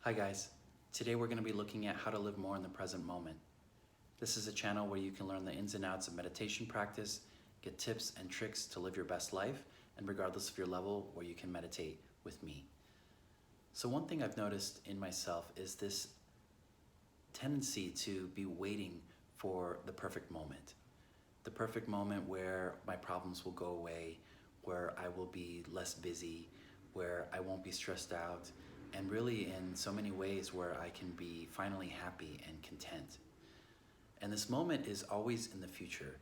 Hi guys, today we're going to be looking at how to live more in the present moment. This is a channel where you can learn the ins and outs of meditation practice, get tips and tricks to live your best life, and regardless of your level, where you can meditate with me. So one thing I've noticed in myself is this tendency to be waiting for the perfect moment. The perfect moment where my problems will go away, where I will be less busy, where I won't be stressed out, and really in so many ways where I can be finally happy and content. And this moment is always in the future.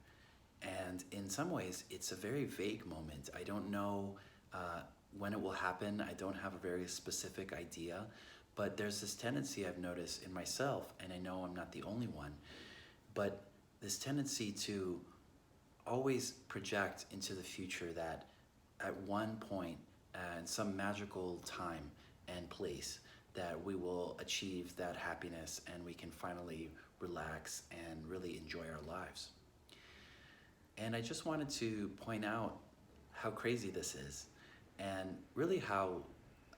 And in some ways, it's a very vague moment. I don't know when it will happen. I don't have a very specific idea. But there's this tendency I've noticed in myself, and I know I'm not the only one, but this tendency to always project into the future that at one point and some magical time and place that we will achieve that happiness and we can finally relax and really enjoy our lives. And I just wanted to point out how crazy this is and really how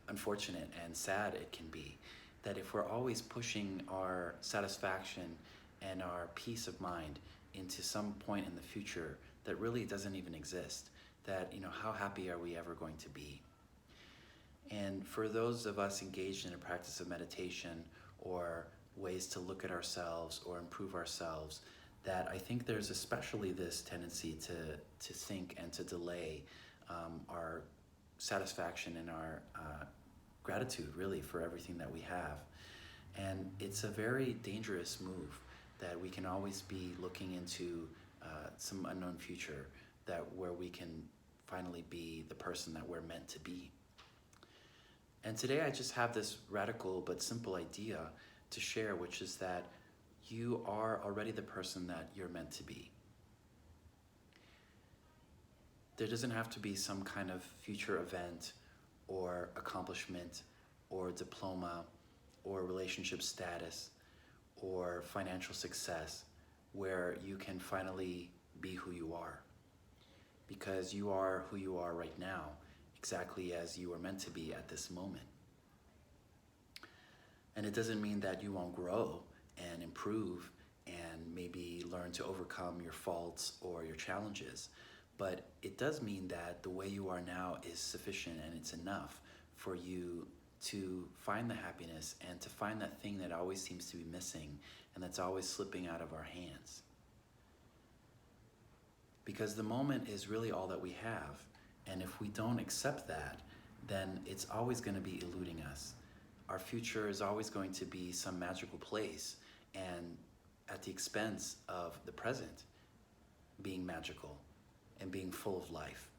unfortunate and sad it can be that if we're always pushing our satisfaction and our peace of mind into some point in the future that really doesn't even exist, that, how happy are we ever going to be? And for those of us engaged in a practice of meditation or ways to look at ourselves or improve ourselves, that I think there's especially this tendency to think and to delay our satisfaction and our gratitude really for everything that we have. And it's a very dangerous move that we can always be looking into some unknown future where we can finally be the person that we're meant to be. And today I just have this radical but simple idea to share, which is that you are already the person that you're meant to be. There doesn't have to be some kind of future event or accomplishment or diploma or relationship status or financial success where you can finally be who you are. Because you are who you are right now, exactly as you are meant to be at this moment. And it doesn't mean that you won't grow and improve and maybe learn to overcome your faults or your challenges. But it does mean that the way you are now is sufficient and it's enough for you to find the happiness and to find that thing that always seems to be missing and that's always slipping out of our hands. Because the moment is really all that we have. And if we don't accept that, then it's always going to be eluding us. Our future is always going to be some magical place and at the expense of the present being magical and being full of life.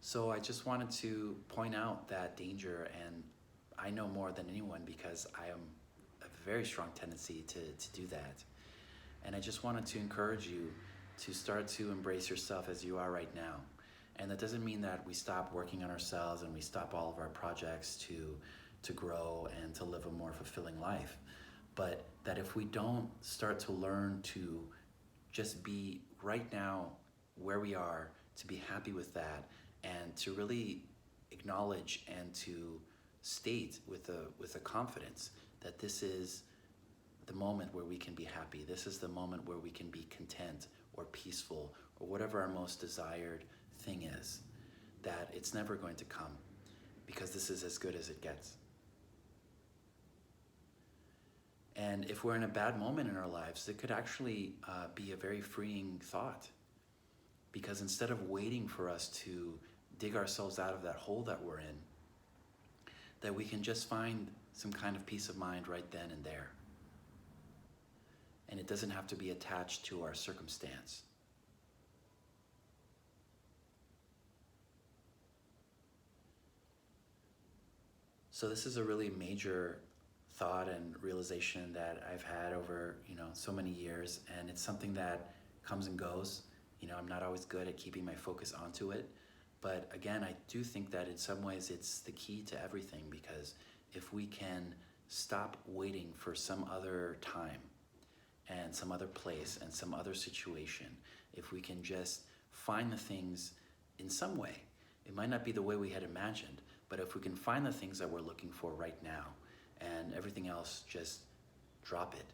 So I just wanted to point out that danger, and I know more than anyone because I am a very strong tendency to do that. And I just wanted to encourage you to start to embrace yourself as you are right now. And that doesn't mean that we stop working on ourselves and we stop all of our projects to grow and to live a more fulfilling life. But that if we don't start to learn to just be right now where we are, to be happy with that, and to really acknowledge and to state with a confidence that this is the moment where we can be happy. This is the moment where we can be content or peaceful or whatever our most desired thing is, that it's never going to come because this is as good as it gets. And if we're in a bad moment in our lives, it could actually be a very freeing thought, because instead of waiting for us to dig ourselves out of that hole that we're in, that we can just find some kind of peace of mind right then and there. And it doesn't have to be attached to our circumstance. So this is a really major thought and realization that I've had over, so many years, and it's something that comes and goes. I'm not always good at keeping my focus onto it, but again, I do think that in some ways it's the key to everything, because if we can stop waiting for some other time and some other place and some other situation, if we can just find the things in some way, it might not be the way we had imagined, But if we can find the things that we're looking for right now and everything else, just drop it,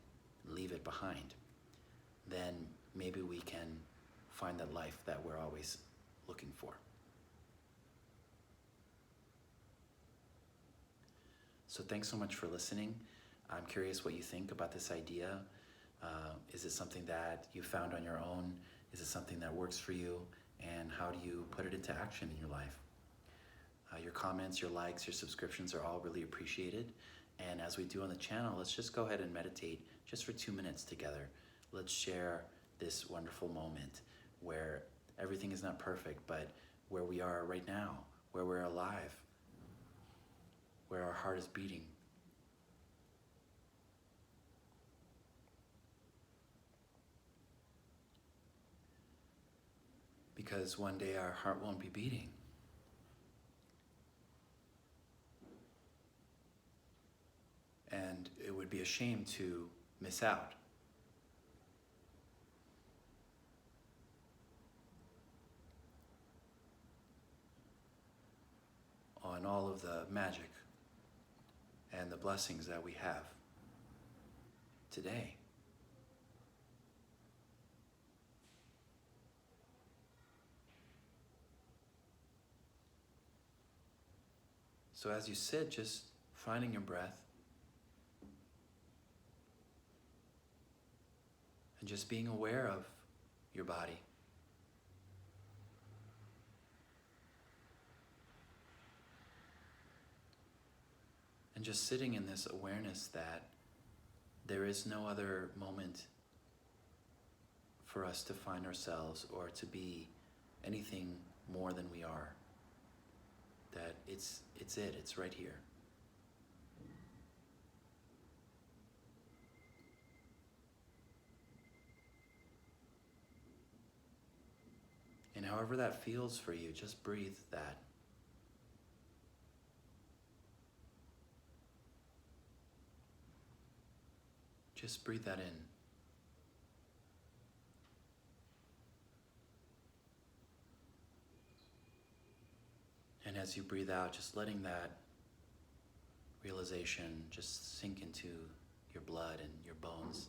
leave it behind, then maybe we can find that life that we're always looking for. So thanks so much for listening. I'm curious what you think about this idea. Is it something that you found on your own? Is it something that works for you? And how do you put it into action in your life? Your comments, your likes, your subscriptions are all really appreciated. And as we do on the channel, let's just go ahead and meditate just for 2 minutes together. Let's share this wonderful moment where everything is not perfect, but where we are right now, where we're alive, where our heart is beating. Because one day our heart won't be beating. And it would be a shame to miss out. On all of the magic and the blessings that we have today. So as you sit, just finding your breath and just being aware of your body. And just sitting in this awareness that there is no other moment for us to find ourselves or to be anything more than we are. That it's right here. And however that feels for you, just breathe that. Just breathe that in. And as you breathe out, just letting that realization just sink into your blood and your bones.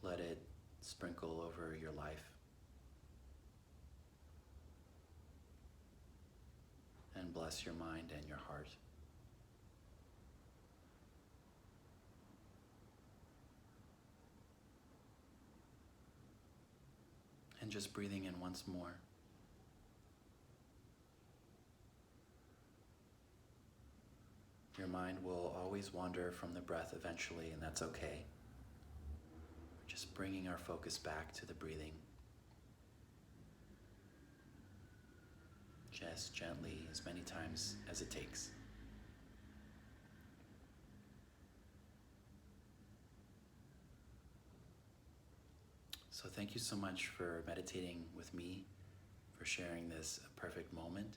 Let it sprinkle over your life. And bless your mind and your heart. And just breathing in once more. Your mind will always wander from the breath eventually, and that's okay. Just bringing our focus back to the breathing. Just gently, as many times as it takes. So thank you so much for meditating with me, for sharing this perfect moment.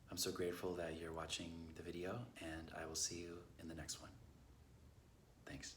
I'm so grateful that you're watching the video, and I will see you in the next one. Thanks.